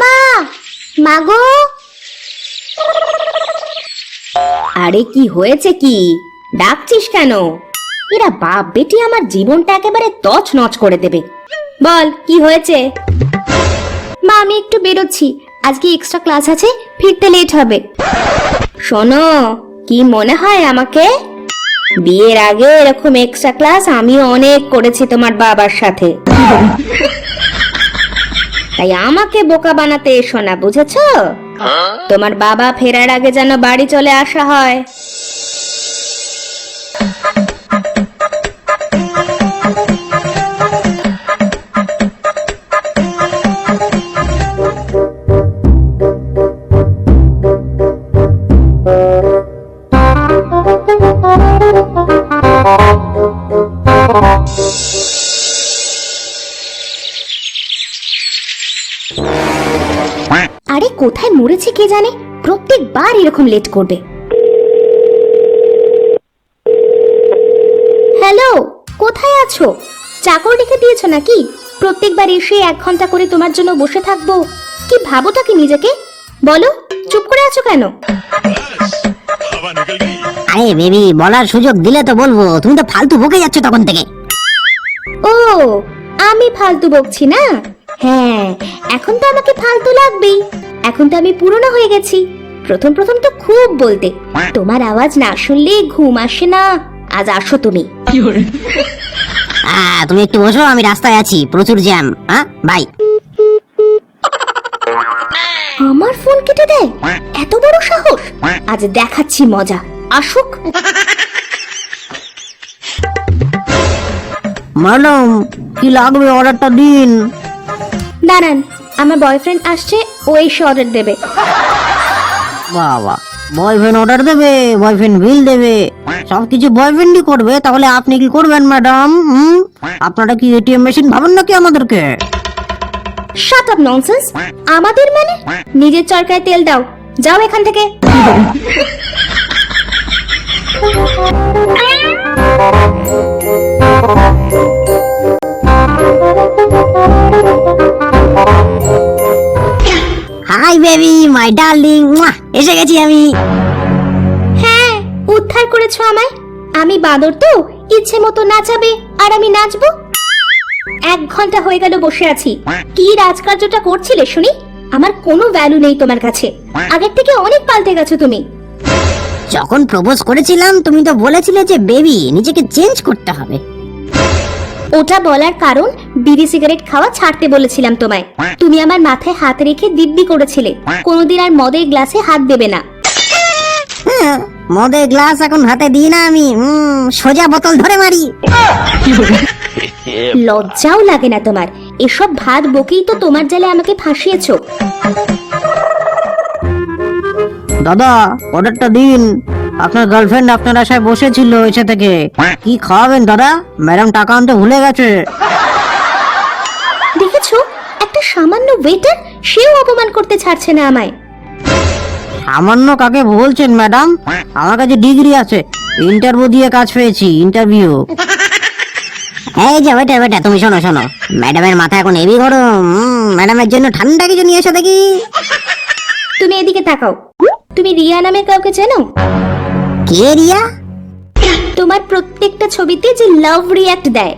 মা, মাগো। আরে কি হয়েছে, কি ডাকছিস কেন? এরা বাপ বেটি আমার জীবনটা একেবারে তছনছ করে দেবে। বল কি হয়েছে? মা আমি একটু বেরোচ্ছি, আজকে এক্সট্রা ক্লাস আছে, ফিরতে লেট হবে। শোনো, কি মনে হয় আমাকে? বিয়ের আগে এরকম এক্সট্রা ক্লাস আমি অনেক করেছি তোমার বাবার সাথে। তাই আমাকে বোকা বানাতে এসো না, বুঝেছো? তোমার বাবা ফেরার আগে যেন বাড়ি চলে আসা হয়। আরে কোথায় মরেছে কে জানে, প্রত্যেকবার এরকম লেট করবে। হ্যালো, কোথায় আছো? চাকর রেখে দিয়েছো নাকি? প্রত্যেকবার এসে 1 ঘন্টা করে তোমার জন্য বসে থাকবো? কি ভাবোটা কি নিজেকে? বলো, চুপ করে আছো কেন? আরে বেবি, বলার সুযোগ দিলে তো বলবো, তুমি তো ফালতু বকে যাচ্ছ তখন থেকে। ও, আমি ফালতু বকছি না? হ্যাঁ, এখন তো আমাকে ফালতু লাগবেই। এখন তো আমি পুরনো হয়ে গেছি। প্রথম প্রথম তো খুব বলতে, তোমার আওয়াজ না শুনলে ঘুম আসে না। আজ আসো তুমি। তুমি একটু বসো, আমি রাস্তায় আছি, প্রচুর জ্যাম। হ্যাঁ বাই। আমার ফোন কেটে দেয়, এত বড় সাহস! আজ দেখাচ্ছি মজা, আসুক। ম্যাডাম, কি লাগবে অর্ডারটা দিন। দাঁড়ান, আমার বয়ফ্রেন্ড আসছে, ও এসে অর্ডার দেবে। বাবা, বয়ফ্রেন্ড অর্ডার দেবে, বয়ফ্রেন্ড বিল দেবে, সবকিছু বয়ফ্রেন্ডই করবে, তাহলে আপনি কি করবেন ম্যাডাম? আপনারা কি এটিএম মেশিন ভাবেন নাকি আমাদেরকে? Shut up nonsense. আমাদের মানে? নিজের চরকায় তেল দাও, যাও এখান থেকে। হাই বেবি, মাই ডার্লিং, এসে গেছি আমি। হ্যাঁ, উদ্ধার করেছো আমায়। আমি বাঁদর তো, ইচ্ছে মতো নাচাবে আর আমি নাচবো? 1 ঘন্টা হয়ে গেল বসে আছি, কি রাজকার্যটা করছিলে শুনি? আমার কোনো ভ্যালু নেই তোমার কাছে, আগের থেকে অনেক পাল্টে গেছো তুমি। যখন প্রপোজ করেছিলাম তুমি তো বলেছিলে যে বেবি নিজেকে চেঞ্জ করতে হবে। ওটা বলার কারণ, বিড়ি সিগারেট খাওয়া ছাড়তে বলেছিলাম তোমায়। তুমি আমার মাথায় হাত রেখে দিব্যি করেছিলে কোনোদিন আর মদের গ্লাসে হাত দেবে না। মদের গ্লাস এখন হাতে দিই না আমি, সোজা বোতল ধরে মারি। লজ্জাও লাগে না তোমার? এসব ভাত বকেই তো তোমার জালে আমাকে ফাঁসিয়েছো। দাদা, অর্ডারটা দিন। আপনার গার্লফ্রেন্ড আপনার আশায় বসেছিল এসে থেকে। কি খাওয়াবেন দাদা? ম্যাডাম টাকা আনতে ভুলে গেছে। দেখেছো, একটা সামান্য ওয়েটার, সেও অপমান করতে ছাড়ছে না আমায়। সামান্য কাকে বলছেন ম্যাডাম? আমার কাছে ডিগ্রি আছে, ইন্টারভিউ দিয়ে কাজ পেয়েছি, ইন্টারভিউ। এই যে ওয়েটার, ওয়েটার, তুমি শোনো শোনো, ম্যাডামের মাথা এখন হেভি গরম। ম্যাডামের জন্য ঠান্ডা কিছু নিয়ে এসো দেখি। তুমি এদিকে তাকাও। তুমি রিয়া নামে কাউকে চেনো? কে রিয়া? তোমার প্রত্যেকটা ছবিতে যে লাভ রিয়্যাক্ট দেয়,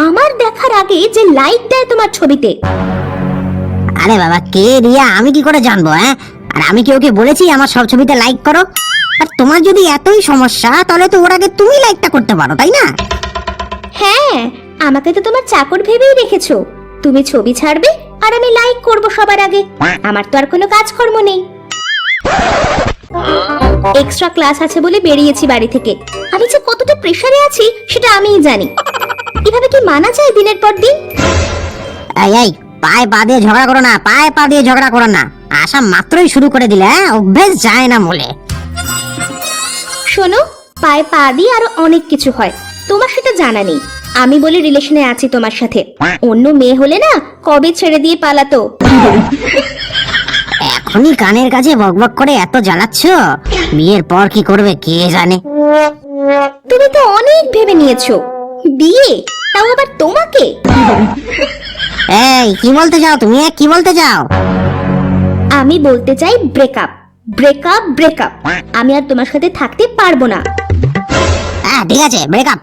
আমার দেখার আগে যে লাইক দেয় তোমার ছবিতে। আরে বাবা, কে রিয়া আমি কি করে জানবো? আর আমি কি ওকে বলেছি আমার সব ছবিতে লাইক করো? আর তোমার যদি এতই সমস্যা, তাহলে তো ওর আগে তুমি লাইকটা করতে পারো, তাই না? হ্যাঁ, আমাকে তো তোমার চাকর ভেবেই রেখেছো। তুমি ছবি ছাড়বে আর আমি লাইক করব সবার আগে। আমার তো আর কোনো কাজকর্ম নেই। এক্সট্রা ক্লাস আছে বলে বেরিয়েছি বাড়ি থেকে। আমি যে কতটা প্রেসারে আছি সেটা আমিই জানি। এভাবে কি মানা যায় দিনের পর দিন? এই এই, পায়ে পা দিয়ে ঝগড়া করো না, পায়ে পা দিয়ে ঝগড়া করো না। আশা মাত্রই শুরু করে দিলে, অভ্যেস যায় না বলে। শোনো, পায়ে পা দিয়ে আরো অনেক কিছু হয়, তোমার সেটা জানা নেই। আমি বলে রিলেশনে আছি তোমার সাথে, অন্য মেয়ে হলে না কবে ছেড়ে দিয়ে পালাতো। এখনই কানের কাছে বকবক করে এত জ্বালাচ্ছ, বিয়ের পর কি করবে কে জানে। তুমি তো অনেক ভেবে নিয়েছো, বিয়ে, তাও আবার তোমাকে। এই কি বলতে চাও তুমি? কি বলতে চাও? আমি বলতে চাই ব্রেকআপ, ব্রেকআপ, ব্রেকআপ। আমি আর তোমার সাথে থাকতে পারবো না। হ্যাঁ ঠিক আছে, ব্রেকআপ।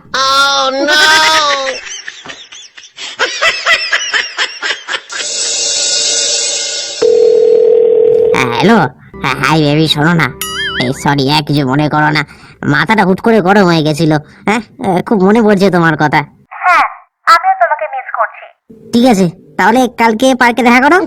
হ্যালো, হাই বেবি, শোনো না। এই সরি, কিছু মনে করো না, মাথাটা হুট করে গরম হয়ে গেছিল। হ্যাঁ, খুব মনে পড়ছে তোমার কথা। হ্যাঁ, আমিও তোমাকে মিস করছি। ঠিক আছে, তাহলে কালকে পার্কে দেখা করো।